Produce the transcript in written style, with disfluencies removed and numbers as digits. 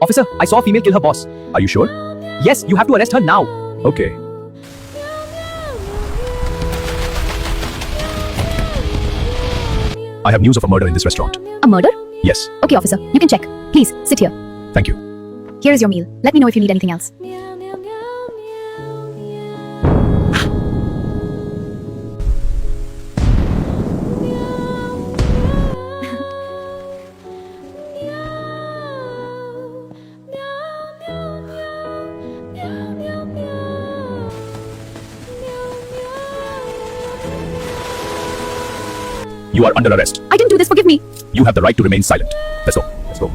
Officer, I saw a female kill her boss. Are you sure? Yes, you have to arrest her now. Okay. I have news of a murder in this restaurant. A murder? Yes, Okay, officer, you can check. Please, sit here. thank you. Here is your meal. Let me know if you need anything else. You are under arrest. I didn't do this, forgive me. You have the right to remain silent. Let's go. Let's go.